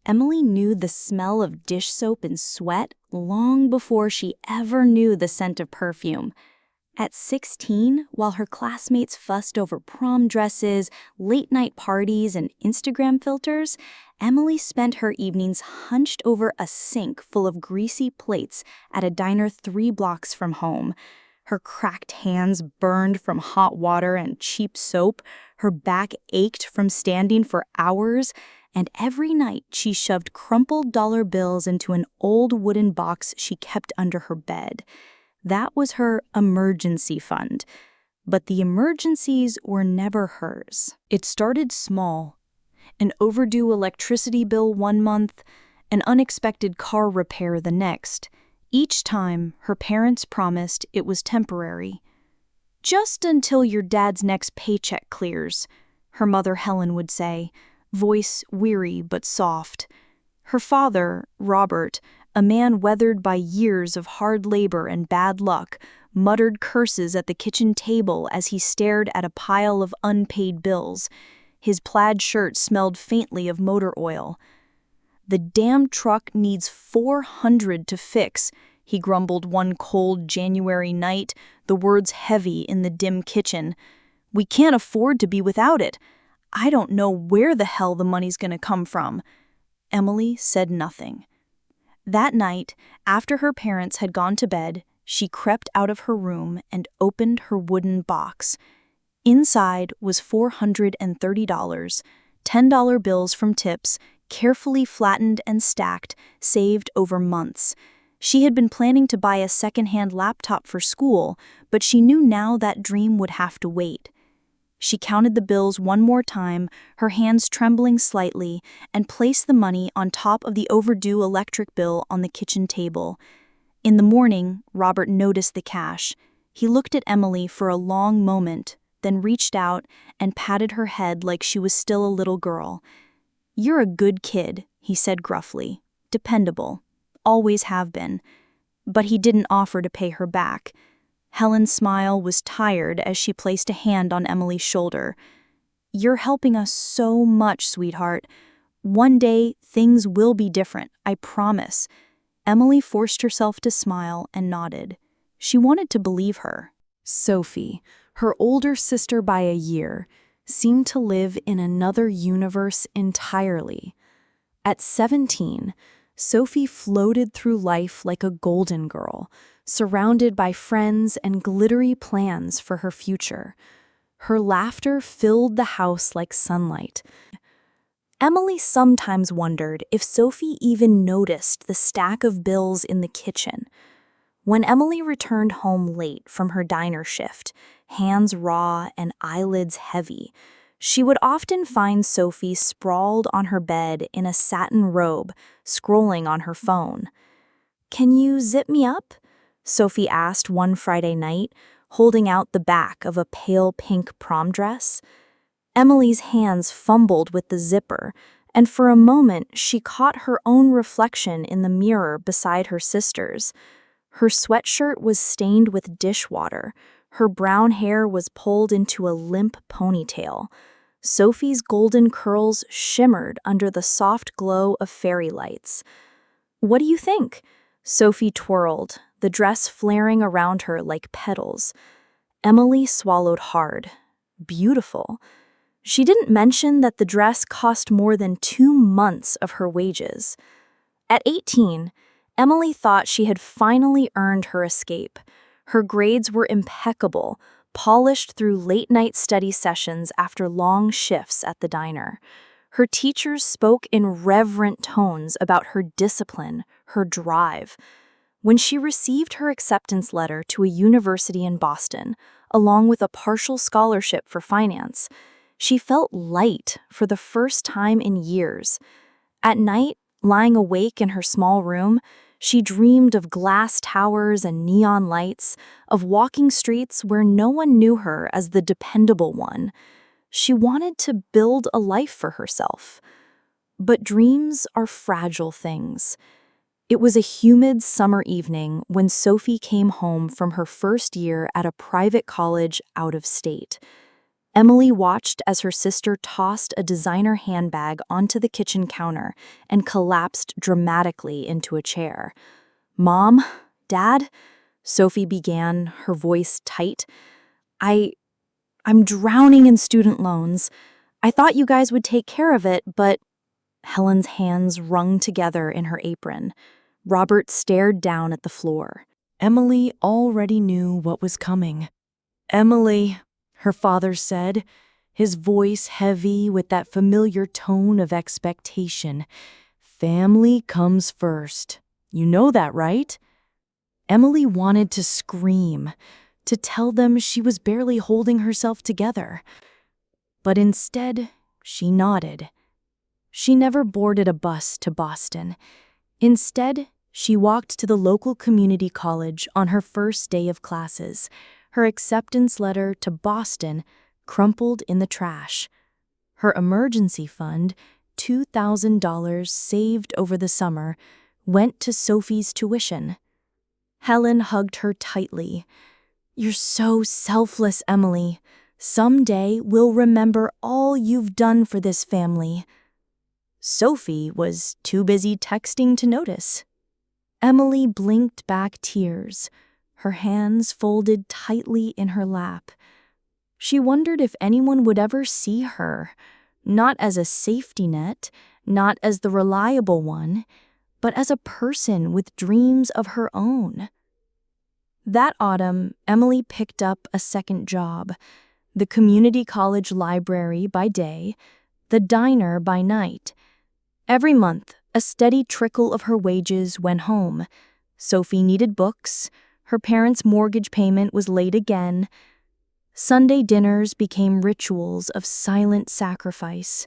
Emily knew the smell of dish soap and sweat long before she ever knew the scent of perfume. At 16, while her classmates fussed over prom dresses, late-night parties, and Instagram filters, Emily spent her evenings hunched over a sink full of greasy plates at a diner 3 blocks from home. Her cracked hands burned from hot water and cheap soap, her back ached from standing for hours, and every night she shoved crumpled dollar bills into an old wooden box she kept under her bed. That was her emergency fund. But the emergencies were never hers. It started small. An overdue electricity bill one month, an unexpected car repair the next. Each time, her parents promised it was temporary. "Just until your dad's next paycheck clears," her mother Helen would say, voice weary but soft. Her father, Robert, a man weathered by years of hard labor and bad luck, muttered curses at the kitchen table as he stared at a pile of unpaid bills. His plaid shirt smelled faintly of motor oil. "The damn truck needs $400 to fix," he grumbled one cold January night, the words heavy in the dim kitchen. "We can't afford to be without it. I don't know where the hell the money's gonna come from." Emily said nothing. That night, after her parents had gone to bed, she crept out of her room and opened her wooden box. Inside was $430, $10 bills from tips, carefully flattened and stacked, saved over months. She had been planning to buy a second-hand laptop for school, but she knew now that dream would have to wait. She counted the bills one more time, her hands trembling slightly, and placed the money on top of the overdue electric bill on the kitchen table. In the morning, Robert noticed the cash. He looked at Emily for a long moment, then reached out and patted her head like she was still a little girl. "You're a good kid," he said gruffly. "Dependable. Always have been." But he didn't offer to pay her back. Helen's smile was tired as she placed a hand on Emily's shoulder. "You're helping us so much, sweetheart. One day, things will be different, I promise." Emily forced herself to smile and nodded. She wanted to believe her. Sophie, her older sister by a year, seemed to live in another universe entirely. At 17, Sophie floated through life like a golden girl, surrounded by friends and glittery plans for her future. Her laughter filled the house like sunlight. Emily sometimes wondered if Sophie even noticed the stack of bills in the kitchen. When Emily returned home late from her diner shift, hands raw and eyelids heavy, she would often find Sophie sprawled on her bed in a satin robe, scrolling on her phone. "Can you zip me up?" Sophie asked one Friday night, holding out the back of a pale pink prom dress. Emily's hands fumbled with the zipper, and for a moment she caught her own reflection in the mirror beside her sister's. Her sweatshirt was stained with dishwater. Her brown hair was pulled into a limp ponytail. Sophie's golden curls shimmered under the soft glow of fairy lights. "What do you think?" Sophie twirled, the dress flaring around her like petals. Emily swallowed hard. Beautiful. She didn't mention that the dress cost more than 2 months of her wages. At 18, Emily thought she had finally earned her escape. Her grades were impeccable, polished through late-night study sessions after long shifts at the diner. Her teachers spoke in reverent tones about her discipline, her drive. When she received her acceptance letter to a university in Boston, along with a partial scholarship for finance, she felt light for the first time in years. At night, lying awake in her small room, she dreamed of glass towers and neon lights, of walking streets where no one knew her as the dependable one. She wanted to build a life for herself. But dreams are fragile things. It was a humid summer evening when Sophie came home from her first year at a private college out of state. Emily watched as her sister tossed a designer handbag onto the kitchen counter and collapsed dramatically into a chair. "Mom? Dad?" Sophie began, her voice tight. I'm drowning in student loans. I thought you guys would take care of it, but..." Helen's hands wrung together in her apron. Robert stared down at the floor. Emily already knew what was coming. "Emily," her father said, his voice heavy with that familiar tone of expectation. "Family comes first. You know that, right?" Emily wanted to scream, to tell them she was barely holding herself together. But instead, she nodded. She never boarded a bus to Boston. Instead, she walked to the local community college on her first day of classes, her acceptance letter to Boston crumpled in the trash. Her emergency fund, $2,000 saved over the summer, went to Sophie's tuition. Helen hugged her tightly. "You're so selfless, Emily. Someday we'll remember all you've done for this family." Sophie was too busy texting to notice. Emily blinked back tears, her hands folded tightly in her lap. She wondered if anyone would ever see her, not as a safety net, not as the reliable one, but as a person with dreams of her own. That autumn, Emily picked up a second job, the community college library by day, the diner by night. Every month, a steady trickle of her wages went home. Sophie needed books, her parents' mortgage payment was late again. Sunday dinners became rituals of silent sacrifice.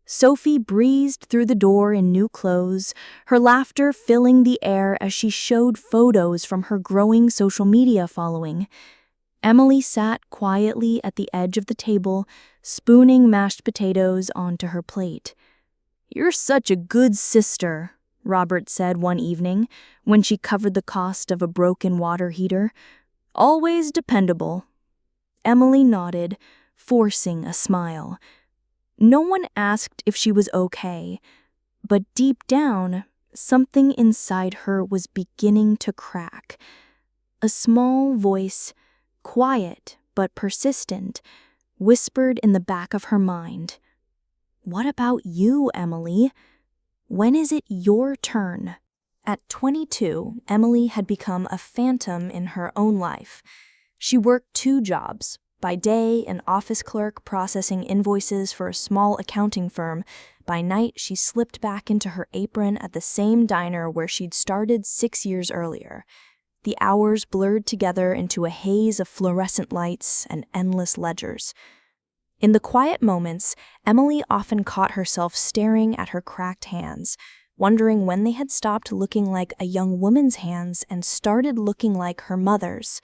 Sophie breezed through the door in new clothes, her laughter filling the air as she showed photos from her growing social media following. Emily sat quietly at the edge of the table, spooning mashed potatoes onto her plate. "You're such a good sister," Robert said one evening when she covered the cost of a broken water heater. "Always dependable." Emily nodded, forcing a smile. No one asked if she was okay, but deep down, something inside her was beginning to crack. A small voice, quiet but persistent, whispered in the back of her mind, "What about you, Emily? When is it your turn?" At 22, Emily had become a phantom in her own life. She worked 2 jobs. By day, an office clerk processing invoices for a small accounting firm. By night, she slipped back into her apron at the same diner where she'd started 6 years earlier. The hours blurred together into a haze of fluorescent lights and endless ledgers. In the quiet moments, Emily often caught herself staring at her cracked hands, wondering when they had stopped looking like a young woman's hands and started looking like her mother's.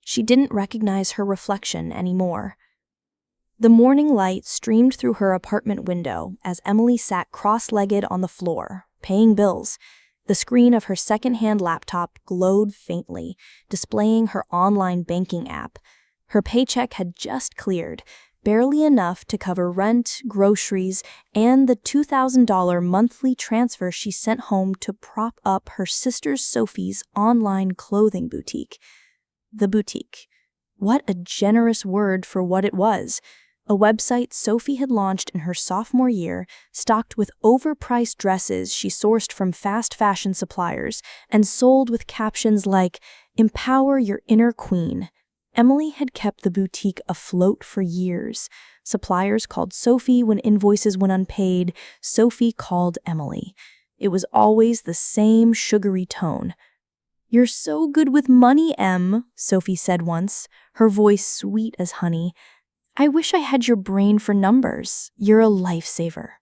She didn't recognize her reflection anymore. The morning light streamed through her apartment window as Emily sat cross-legged on the floor, paying bills. The screen of her second-hand laptop glowed faintly, displaying her online banking app. Her paycheck had just cleared, barely enough to cover rent, groceries, and the $2,000 monthly transfer she sent home to prop up her sister Sophie's online clothing boutique. The boutique. What a generous word for what it was. A website Sophie had launched in her sophomore year, stocked with overpriced dresses she sourced from fast fashion suppliers, and sold with captions like, "Empower your inner queen." Emily had kept the boutique afloat for years. Suppliers called Sophie when invoices went unpaid. Sophie called Emily. It was always the same sugary tone. "You're so good with money, Em," Sophie said once, her voice sweet as honey. "I wish I had your brain for numbers. You're a lifesaver."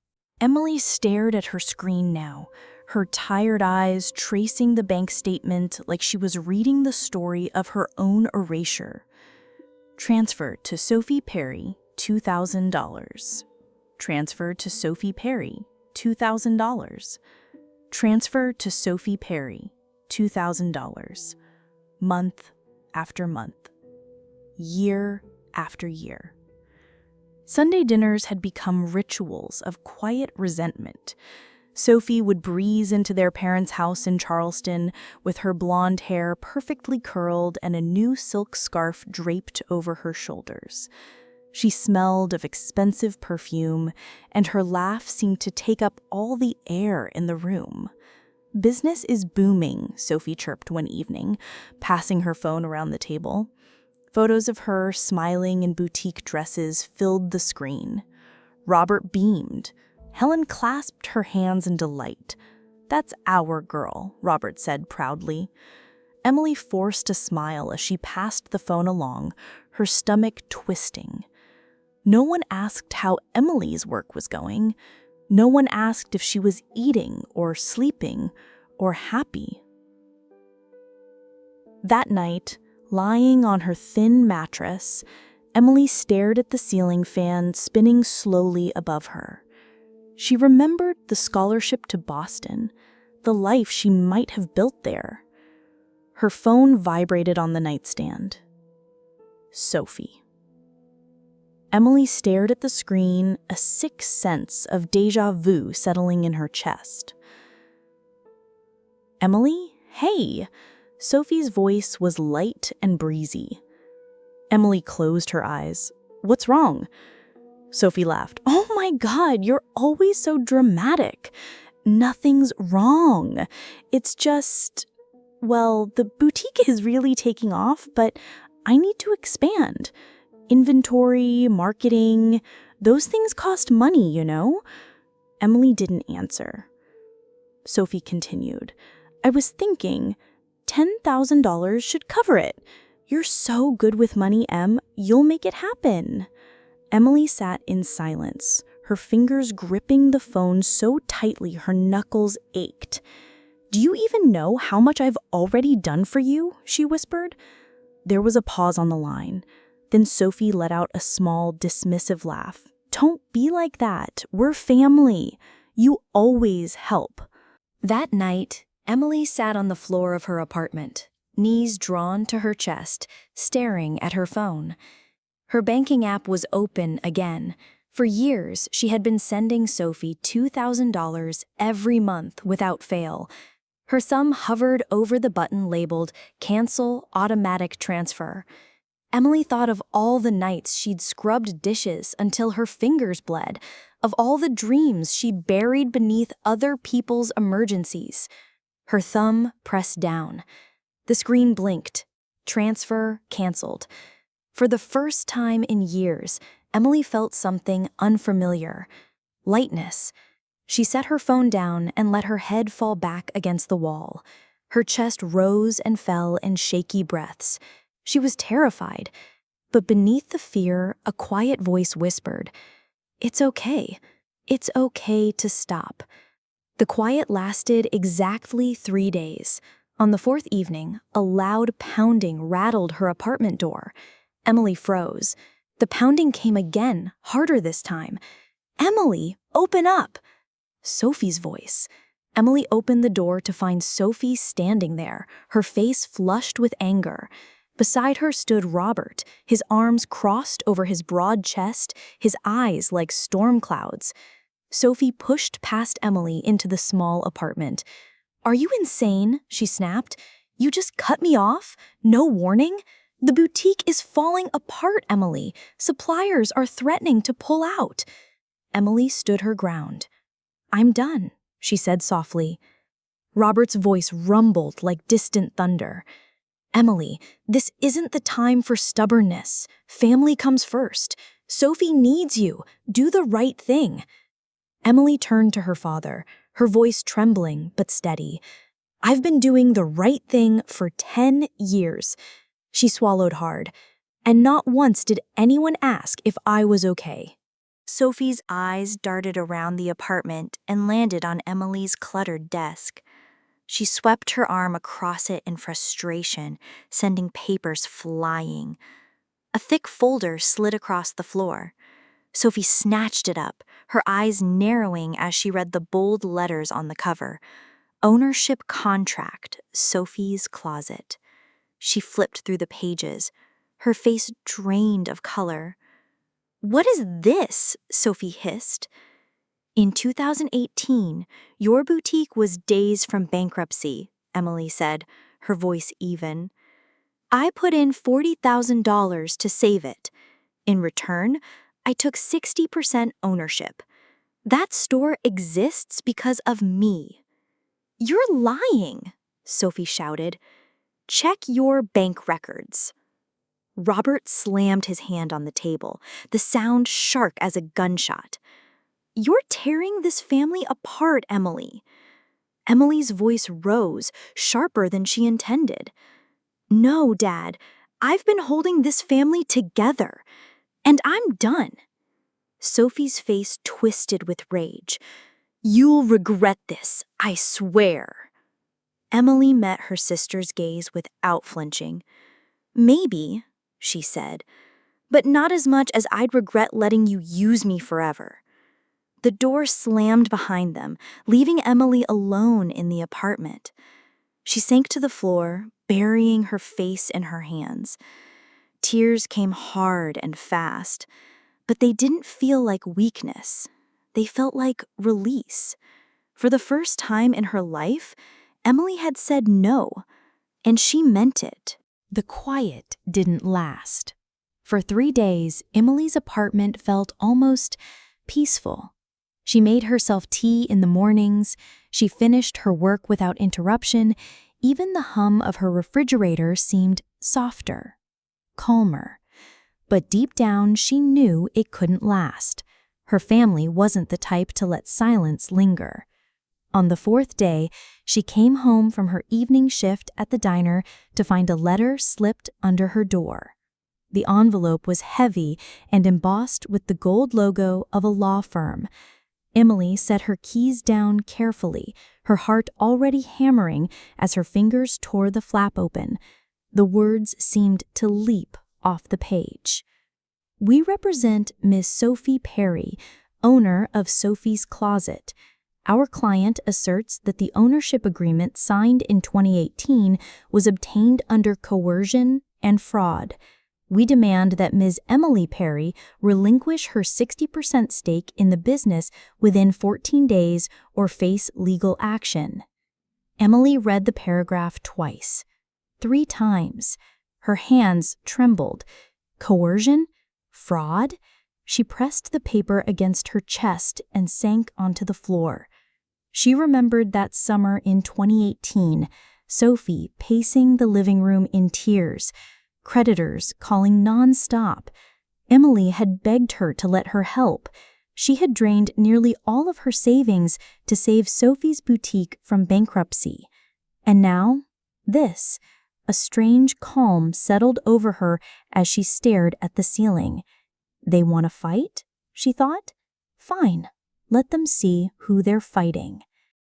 Emily stared at her screen now, her tired eyes tracing the bank statement like she was reading the story of her own erasure. Transfer to Sophie Perry, $2,000. Transfer to Sophie Perry, $2,000. Transfer to Sophie Perry, $2,000. Month after month. Year after year. Sunday dinners had become rituals of quiet resentment. Sophie would breeze into their parents' house in Charleston with her blonde hair perfectly curled and a new silk scarf draped over her shoulders. She smelled of expensive perfume, and her laugh seemed to take up all the air in the room. "Business is booming," Sophie chirped one evening, passing her phone around the table. Photos of her smiling in boutique dresses filled the screen. Robert beamed. Helen clasped her hands in delight. "That's our girl," Robert said proudly. Emily forced a smile as she passed the phone along, her stomach twisting. No one asked how Emily's work was going. No one asked if she was eating or sleeping or happy. That night, lying on her thin mattress, Emily stared at the ceiling fan spinning slowly above her. She remembered the scholarship to Boston, the life she might have built there. Her phone vibrated on the nightstand. Sophie. Emily stared at the screen, a sick sense of déjà vu settling in her chest. "Emily? Hey!" Sophie's voice was light and breezy. Emily closed her eyes. "What's wrong?" Sophie laughed. "Oh my God, you're always so dramatic. Nothing's wrong. It's just, well, the boutique is really taking off, but I need to expand. Inventory, marketing, those things cost money, you know?" Emily didn't answer. Sophie continued. "I was thinking, $10,000 should cover it. You're so good with money, Em. You'll make it happen." Emily sat in silence, her fingers gripping the phone so tightly her knuckles ached. "Do you even know how much I've already done for you?" she whispered. There was a pause on the line. Then Sophie let out a small, dismissive laugh. "Don't be like that. We're family. You always help." That night, Emily sat on the floor of her apartment, knees drawn to her chest, staring at her phone. Her banking app was open again. For years, she had been sending Sophie $2,000 every month without fail. Her thumb hovered over the button labeled Cancel Automatic Transfer. Emily thought of all the nights she'd scrubbed dishes until her fingers bled, of all the dreams she buried beneath other people's emergencies. Her thumb pressed down. The screen blinked. Transfer canceled. For the first time in years, Emily felt something unfamiliar. Lightness. She set her phone down and let her head fall back against the wall. Her chest rose and fell in shaky breaths. She was terrified. But beneath the fear, a quiet voice whispered, "It's okay. It's okay to stop." The quiet lasted exactly 3 days. On the 4th evening, a loud pounding rattled her apartment door. Emily froze. The pounding came again, harder this time. "Emily, open up!" Sophie's voice. Emily opened the door to find Sophie standing there, her face flushed with anger. Beside her stood Robert, his arms crossed over his broad chest, his eyes like storm clouds. Sophie pushed past Emily into the small apartment. "Are you insane?" she snapped. "You just cut me off? No warning? The boutique is falling apart, Emily. Suppliers are threatening to pull out." Emily stood her ground. "I'm done," she said softly. Robert's voice rumbled like distant thunder. "Emily, this isn't the time for stubbornness. Family comes first. Sophie needs you. Do the right thing." Emily turned to her father, her voice trembling but steady. "I've been doing the right thing for 10 years. She swallowed hard. "And not once did anyone ask if I was okay." Sophie's eyes darted around the apartment and landed on Emily's cluttered desk. She swept her arm across it in frustration, sending papers flying. A thick folder slid across the floor. Sophie snatched it up, her eyes narrowing as she read the bold letters on the cover. Ownership contract, Sophie's closet. She flipped through the pages, her face drained of color. "What is this?" Sophie hissed. "In 2018, your boutique was days from bankruptcy," Emily said, her voice even. "I put in $40,000 to save it. In return, I took 60% ownership. That store exists because of me." "You're lying," Sophie shouted. "Check your bank records." Robert slammed his hand on the table, the sound sharp as a gunshot. "You're tearing this family apart, Emily." Emily's voice rose, sharper than she intended. "No, Dad, I've been holding this family together, and I'm done." Sophie's face twisted with rage. "You'll regret this, I swear." Emily met her sister's gaze without flinching. "Maybe," she said, "but not as much as I'd regret letting you use me forever." The door slammed behind them, leaving Emily alone in the apartment. She sank to the floor, burying her face in her hands. Tears came hard and fast, but they didn't feel like weakness. They felt like release. For the first time in her life, Emily had said no, and she meant it. The quiet didn't last. For 3 days, Emily's apartment felt almost peaceful. She made herself tea in the mornings, she finished her work without interruption, even the hum of her refrigerator seemed softer, calmer. But deep down, she knew it couldn't last. Her family wasn't the type to let silence linger. On the 4th day, she came home from her evening shift at the diner to find a letter slipped under her door. The envelope was heavy and embossed with the gold logo of a law firm. Emily set her keys down carefully, her heart already hammering as her fingers tore the flap open. The words seemed to leap off the page. "We represent Miss Sophie Perry, owner of Sophie's Closet. Our client asserts that the ownership agreement signed in 2018 was obtained under coercion and fraud. We demand that Ms. Emily Perry relinquish her 60% stake in the business within 14 days or face legal action." Emily read the paragraph twice, 3 times. Her hands trembled. Coercion? Fraud? She pressed the paper against her chest and sank onto the floor. She remembered that summer in 2018, Sophie pacing the living room in tears, creditors calling non-stop. Emily had begged her to let her help. She had drained nearly all of her savings to save Sophie's boutique from bankruptcy. And now, this. A strange calm settled over her as she stared at the ceiling. They want to fight? She thought. Fine. Let them see who they're fighting.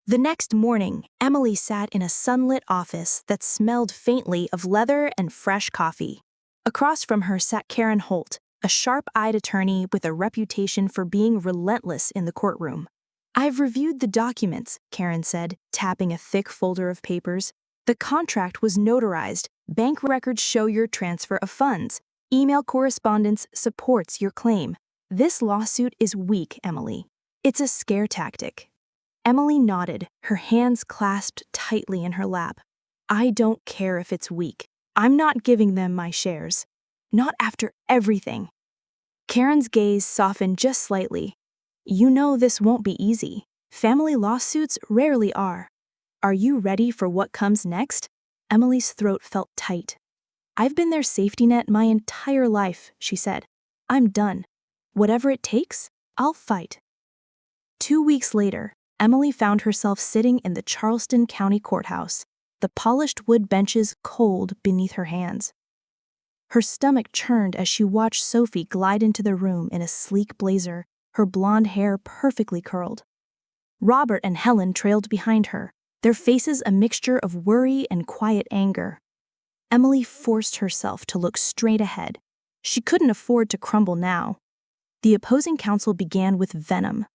The next morning, Emily sat in a sunlit office that smelled faintly of leather and fresh coffee. Across from her sat Karen Holt, a sharp-eyed attorney with a reputation for being relentless in the courtroom. "I've reviewed the documents," Karen said, tapping a thick folder of papers. "The contract was notarized. Bank records show your transfer of funds. Email correspondence supports your claim. This lawsuit is weak, Emily. It's a scare tactic." Emily nodded, her hands clasped tightly in her lap. "I don't care if it's weak. I'm not giving them my shares. Not after everything." Karen's gaze softened just slightly. "You know this won't be easy. Family lawsuits rarely are. Are you ready for what comes next?" Emily's throat felt tight. "I've been their safety net my entire life," she said. "I'm done. Whatever it takes, I'll fight." 2 weeks later, Emily found herself sitting in the Charleston County Courthouse, the polished wood benches cold beneath her hands. Her stomach churned as she watched Sophie glide into the room in a sleek blazer, her blonde hair perfectly curled. Robert and Helen trailed behind her, their faces a mixture of worry and quiet anger. Emily forced herself to look straight ahead. She couldn't afford to crumble now. The opposing counsel began with venom.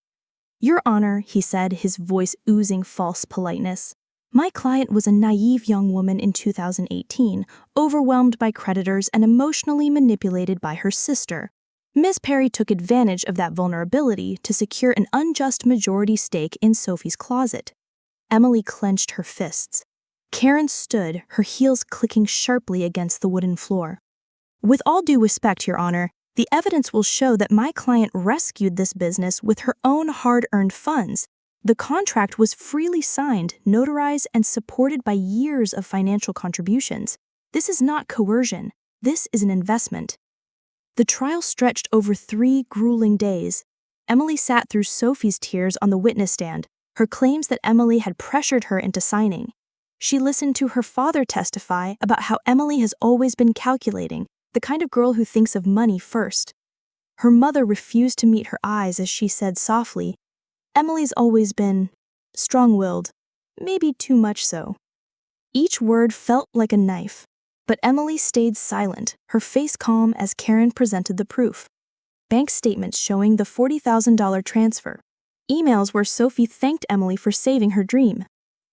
"Your Honor," he said, his voice oozing false politeness, "my client was a naive young woman in 2018, overwhelmed by creditors and emotionally manipulated by her sister. Ms. Perry took advantage of that vulnerability to secure an unjust majority stake in Sophie's closet. Emily clenched her fists. Karen stood, her heels clicking sharply against the wooden floor. With all due respect, Your Honor, the evidence will show that my client rescued this business with her own hard-earned funds. The contract was freely signed, notarized, and supported by years of financial contributions. This is not coercion. This is an investment. The trial stretched over 3 grueling days. Emily sat through Sophie's tears on the witness stand, her claims that Emily had pressured her into signing. She listened to her father testify about how Emily has always been calculating, the kind of girl who thinks of money first. Her mother refused to meet her eyes as she said softly, "Emily's always been strong-willed, maybe too much so." Each word felt like a knife, but Emily stayed silent, her face calm as Karen presented the proof. Bank statements showing the $40,000 transfer. Emails where Sophie thanked Emily for saving her dream.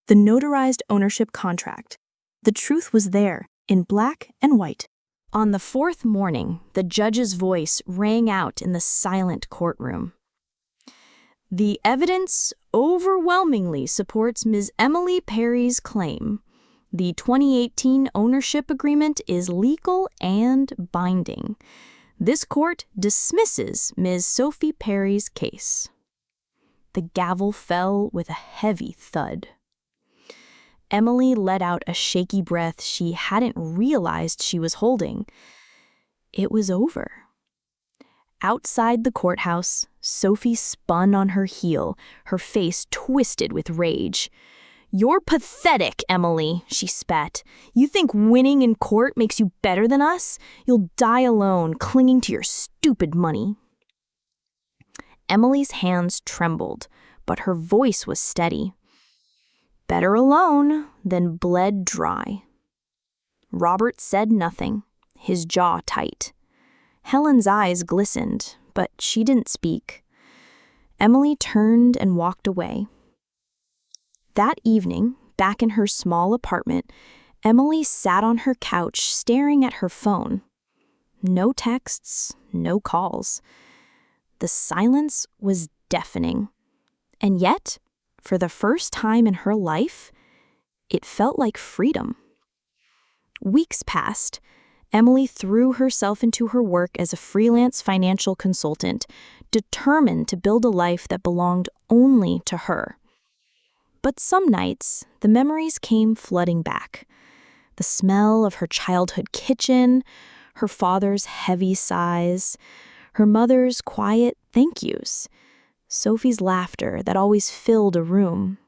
The notarized ownership contract. The truth was there, in black and white. On the 4th morning, the judge's voice rang out in the silent courtroom. The evidence overwhelmingly supports Ms. Emily Perry's claim. The 2018 ownership agreement is legal and binding. This court dismisses Ms. Sophie Perry's case. The gavel fell with a heavy thud. Emily let out a shaky breath she hadn't realized she was holding. It was over. Outside the courthouse, Sophie spun on her heel, her face twisted with rage. "You're pathetic, Emily," she spat. "You think winning in court makes you better than us? You'll die alone, clinging to your stupid money." Emily's hands trembled, but her voice was steady. "Better alone than bled dry." Robert said nothing, his jaw tight. Helen's eyes glistened, but she didn't speak. Emily turned and walked away. That evening, back in her small apartment, Emily sat on her couch staring at her phone. No texts, no calls. The silence was deafening. And yet, for the first time in her life, it felt like freedom. Weeks passed. Emily threw herself into her work as a freelance financial consultant, determined to build a life that belonged only to her. But some nights, the memories came flooding back. The smell of her childhood kitchen, her father's heavy sighs, her mother's quiet thank yous, Sophie's laughter that always filled a room.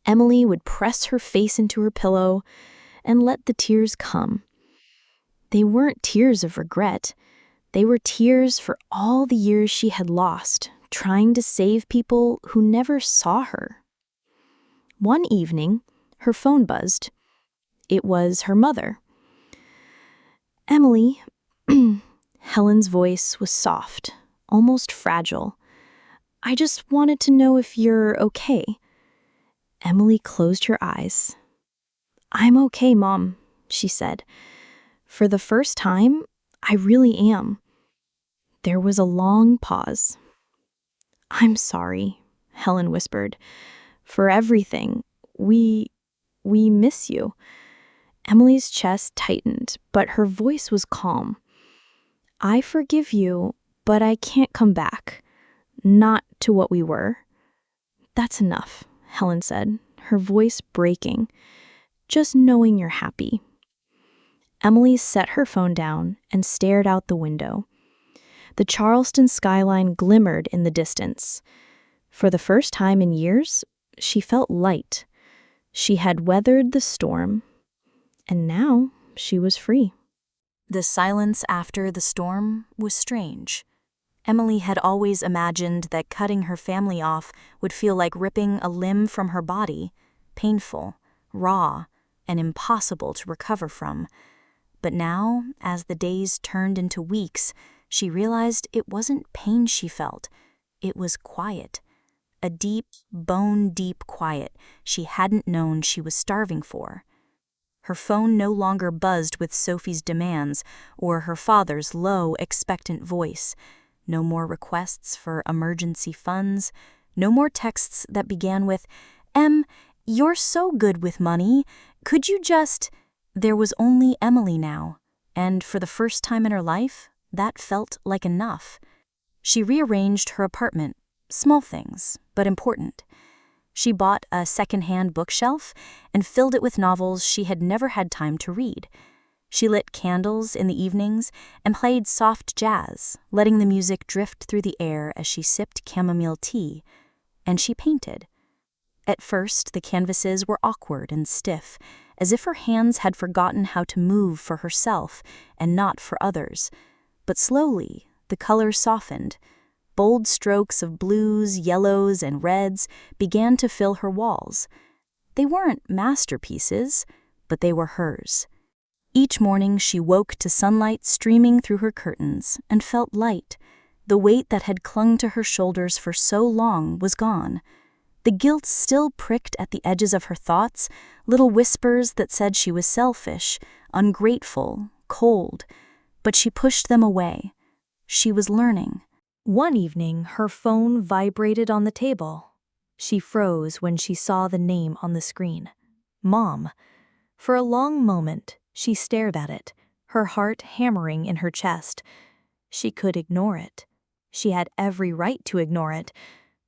Emily would press her face into her pillow and let the tears come. They weren't tears of regret. They were tears for all the years she had lost, trying to save people who never saw her. One evening, her phone buzzed. It was her mother. "Emily," Helen's voice was soft, almost fragile. "I just wanted to know if you're okay." Emily closed her eyes. "I'm okay, Mom," she said. "For the first time, I really am." There was a long pause. "I'm sorry," Helen whispered. "For everything. We miss you." Emily's chest tightened, but her voice was calm. "I forgive you, but I can't come back. Not to what we were." "That's enough," Helen said, her voice breaking. "Just knowing you're happy." Emily set her phone down and stared out the window. The Charleston skyline glimmered in the distance. For the first time in years, she felt light. She had weathered the storm, and now she was free. The silence after the storm was strange. Emily had always imagined that cutting her family off would feel like ripping a limb from her body, painful, raw, and impossible to recover from. But now, as the days turned into weeks, she realized it wasn't pain she felt. It was quiet. A deep, bone-deep quiet she hadn't known she was starving for. Her phone no longer buzzed with Sophie's demands or her father's low, expectant voice. No more requests for emergency funds. No more texts that began with, you're so good with money. Could you just... There was only Emily now, and for the first time in her life, that felt like enough. She rearranged her apartment. Small things, but important. She bought a second-hand bookshelf and filled it with novels she had never had time to read. She lit candles in the evenings and played soft jazz, letting the music drift through the air as she sipped chamomile tea. And she painted. At first, the canvases were awkward and stiff, as if her hands had forgotten how to move for herself and not for others. But slowly, the colors softened. Bold strokes of blues, yellows, and reds began to fill her walls. They weren't masterpieces, but they were hers. Each morning she woke to sunlight streaming through her curtains and felt light. The weight that had clung to her shoulders for so long was gone. The guilt still pricked at the edges of her thoughts, little whispers that said she was selfish, ungrateful, cold. But she pushed them away. She was learning. One evening, her phone vibrated on the table. She froze when she saw the name on the screen. Mom. For a long moment, she stared at it, her heart hammering in her chest. She could ignore it. She had every right to ignore it.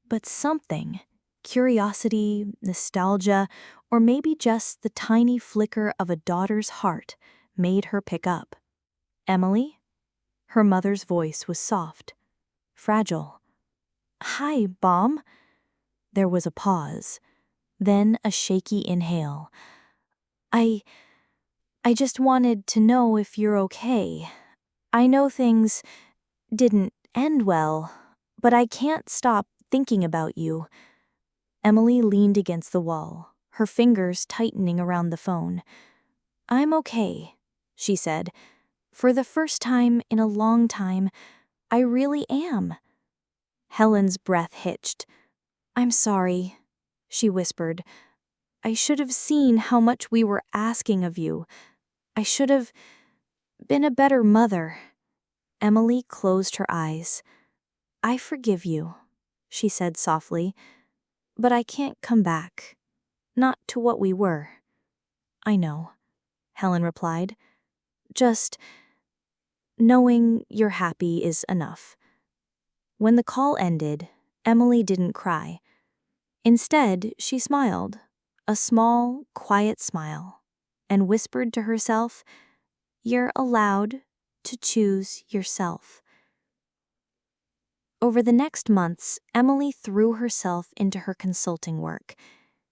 But something, curiosity, nostalgia, or maybe just the tiny flicker of a daughter's heart, made her pick up. Emily? Her mother's voice was soft, fragile. Hi, Mom. There was a pause, then a shaky inhale. I just wanted to know if you're okay. I know things didn't end well, but I can't stop thinking about you. Emily leaned against the wall, her fingers tightening around the phone. I'm okay, she said. For the first time in a long time, I really am. Helen's breath hitched. I'm sorry, she whispered. I should have seen how much we were asking of you. I should have been a better mother. Emily closed her eyes. I forgive you, she said softly, but I can't come back. Not to what we were. I know, Helen replied. Just knowing you're happy is enough. When the call ended, Emily didn't cry. Instead, she smiled, a small, quiet smile, and whispered to herself, You're allowed to choose yourself. Over the next months, Emily threw herself into her consulting work.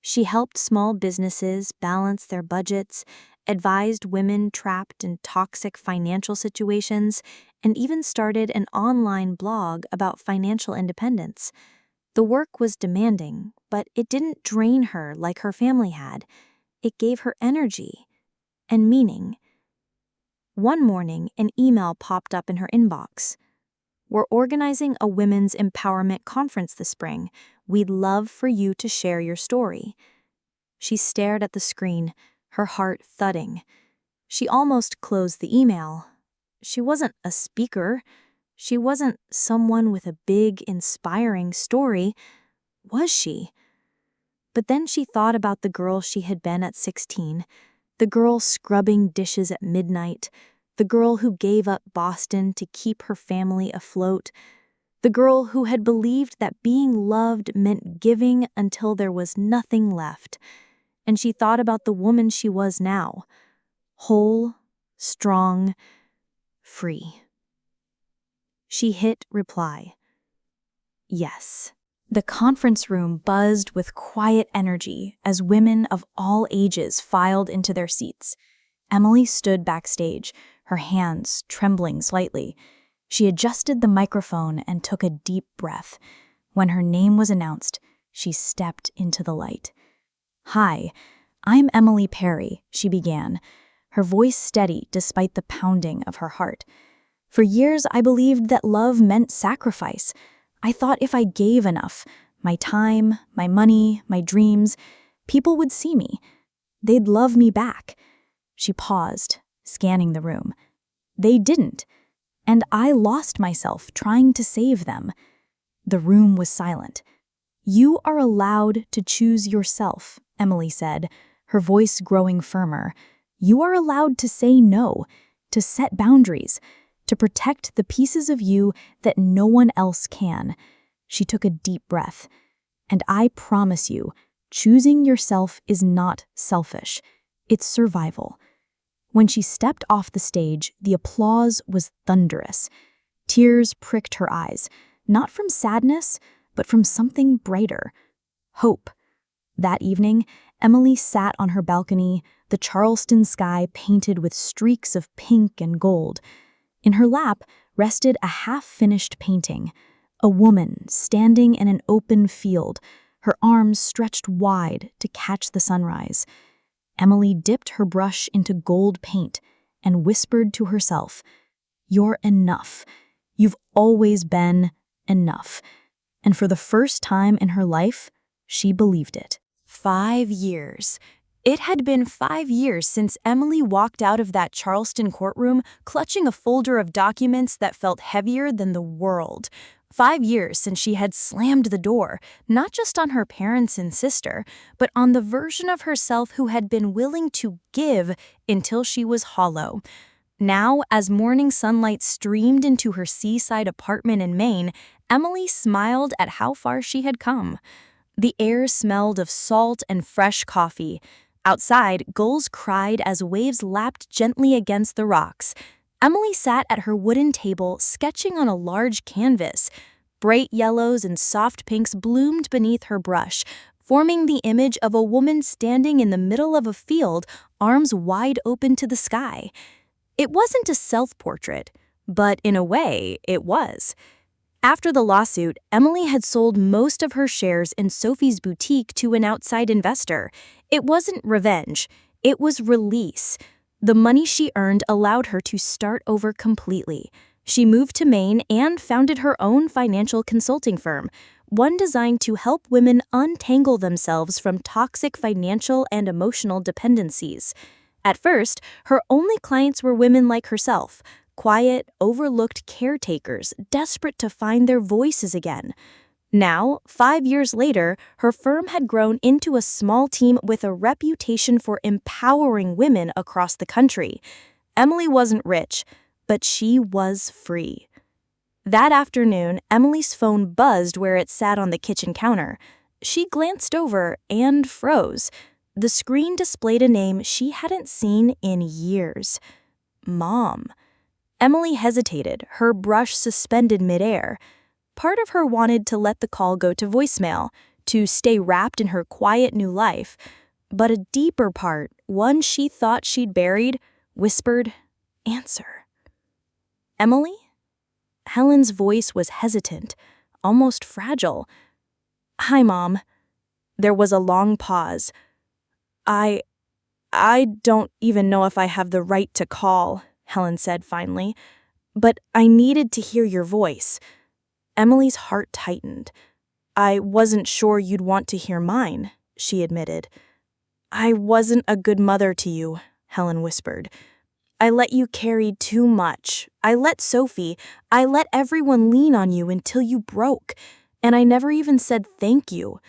She helped small businesses balance their budgets, advised women trapped in toxic financial situations, and even started an online blog about financial independence. The work was demanding, but it didn't drain her like her family had. It gave her energy and meaning. One morning, an email popped up in her inbox. We're organizing a women's empowerment conference this spring. We'd love for you to share your story. She stared at the screen, her heart thudding. She almost closed the email. She wasn't a speaker. She wasn't someone with a big, inspiring story. Was she? But then she thought about the girl she had been at 16, the girl scrubbing dishes at midnight, the girl who gave up Boston to keep her family afloat, the girl who had believed that being loved meant giving until there was nothing left. And she thought about the woman she was now, whole, strong, free. She hit reply. Yes. The conference room buzzed with quiet energy as women of all ages filed into their seats. Emily stood backstage, her hands trembling slightly. She adjusted the microphone and took a deep breath. When her name was announced, she stepped into the light. Hi, I'm Emily Perry, she began, her voice steady despite the pounding of her heart. For years, I believed that love meant sacrifice. I thought if I gave enough, my time, my money, my dreams, people would see me. They'd love me back. She paused, scanning the room. They didn't, and I lost myself trying to save them. The room was silent. You are allowed to choose yourself, Emily said, her voice growing firmer. You are allowed to say no, to set boundaries, to protect the pieces of you that no one else can. She took a deep breath. And I promise you, choosing yourself is not selfish. It's survival. When she stepped off the stage, the applause was thunderous. Tears pricked her eyes, not from sadness, but from something brighter. Hope. That evening, Emily sat on her balcony, the Charleston sky painted with streaks of pink and gold. In her lap rested a half-finished painting, a woman standing in an open field, her arms stretched wide to catch the sunrise. Emily dipped her brush into gold paint and whispered to herself, "You're enough. You've always been enough." And for the first time in her life, she believed it. 5 years. It had been 5 years since Emily walked out of that Charleston courtroom clutching a folder of documents that felt heavier than the world. 5 years since she had slammed the door, not just on her parents and sister, but on the version of herself who had been willing to give until she was hollow. Now, as morning sunlight streamed into her seaside apartment in Maine, Emily smiled at how far she had come. The air smelled of salt and fresh coffee. Outside, gulls cried as waves lapped gently against the rocks. Emily sat at her wooden table, sketching on a large canvas. Bright yellows and soft pinks bloomed beneath her brush, forming the image of a woman standing in the middle of a field, arms wide open to the sky. It wasn't a self-portrait, but in a way, it was. After the lawsuit, Emily had sold most of her shares in Sophie's boutique to an outside investor. It wasn't revenge, it was release. The money she earned allowed her to start over completely. She moved to Maine and founded her own financial consulting firm, one designed to help women untangle themselves from toxic financial and emotional dependencies. At first, her only clients were women like herself, quiet, overlooked caretakers desperate to find their voices again. Now, 5 years later, her firm had grown into a small team with a reputation for empowering women across the country. Emily wasn't rich, but she was free. That afternoon, Emily's phone buzzed where it sat on the kitchen counter. She glanced over and froze. The screen displayed a name she hadn't seen in years. Mom. Emily hesitated, her brush suspended midair. Part of her wanted to let the call go to voicemail, to stay wrapped in her quiet new life. But a deeper part, one she thought she'd buried, whispered, "Answer." "Emily?" Helen's voice was hesitant, almost fragile. "Hi, Mom." There was a long pause. I don't even know if I have the right to call," Helen said finally, "but I needed to hear your voice." Emily's heart tightened. "I wasn't sure you'd want to hear mine," she admitted. "I wasn't a good mother to you," Helen whispered. "I let you carry too much. I let everyone lean on you until you broke, and I never even said thank you."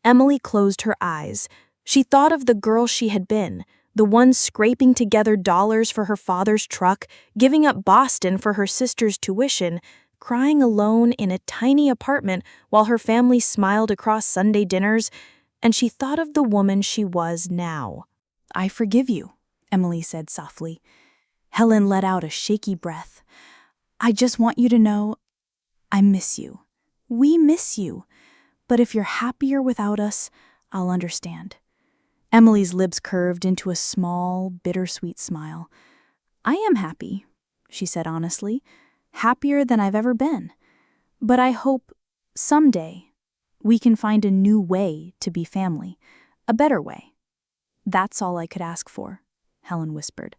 Emily closed her eyes. She thought of the girl she had been, the one scraping together dollars for her father's truck, giving up Boston for her sister's tuition, crying alone in a tiny apartment while her family smiled across Sunday dinners, and she thought of the woman she was now. "I forgive you," Emily said softly. Helen let out a shaky breath. "I just want you to know, I miss you. We miss you. But if you're happier without us, I'll understand." Emily's lips curved into a small, bittersweet smile. "I am happy," she said honestly, "happier than I've ever been. But I hope, someday, we can find a new way to be family, a better way." "That's all I could ask for," Helen whispered.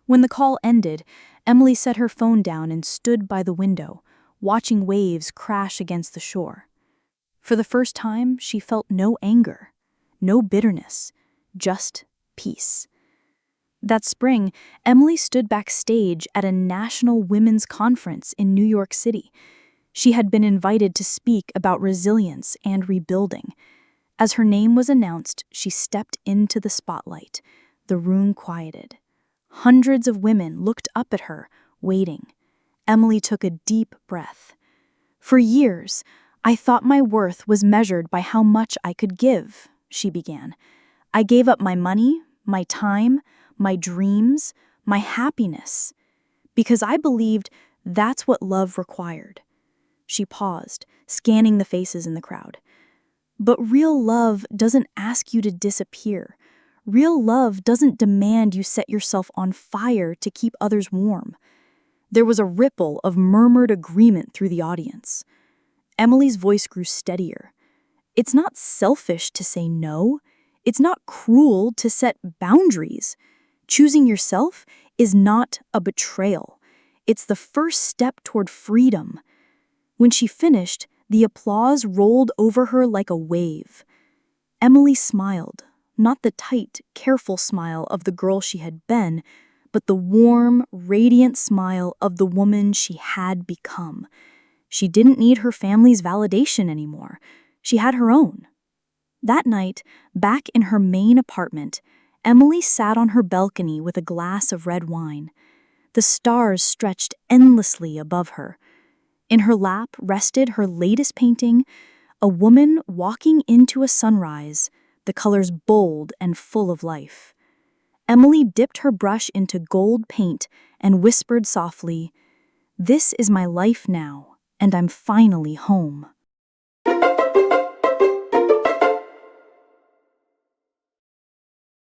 When the call ended, Emily set her phone down and stood by the window, watching waves crash against the shore. For the first time, she felt no anger, no bitterness, just peace. That spring, Emily stood backstage at a national women's conference in New York City. She had been invited to speak about resilience and rebuilding. As her name was announced, she stepped into the spotlight. The room quieted. Hundreds of women looked up at her, waiting. Emily took a deep breath. "For years, I thought my worth was measured by how much I could give," she began. "I gave up my money, my time, my dreams, my happiness, because I believed that's what love required." She paused, scanning the faces in the crowd. But real love doesn't ask you to disappear. Real love doesn't demand you set yourself on fire to keep others warm. There was a ripple of murmured agreement through the audience. Emily's voice grew steadier. It's not selfish to say no. It's not cruel to set boundaries. Choosing yourself is not a betrayal. It's the first step toward freedom. When she finished, the applause rolled over her like a wave. Emily smiled, not the tight, careful smile of the girl she had been, but the warm, radiant smile of the woman she had become. She didn't need her family's validation anymore. She had her own. That night, back in her main apartment, Emily sat on her balcony with a glass of red wine. The stars stretched endlessly above her. In her lap rested her latest painting, a woman walking into a sunrise, the colors bold and full of life. Emily dipped her brush into gold paint and whispered softly, "This is my life now, and I'm finally home."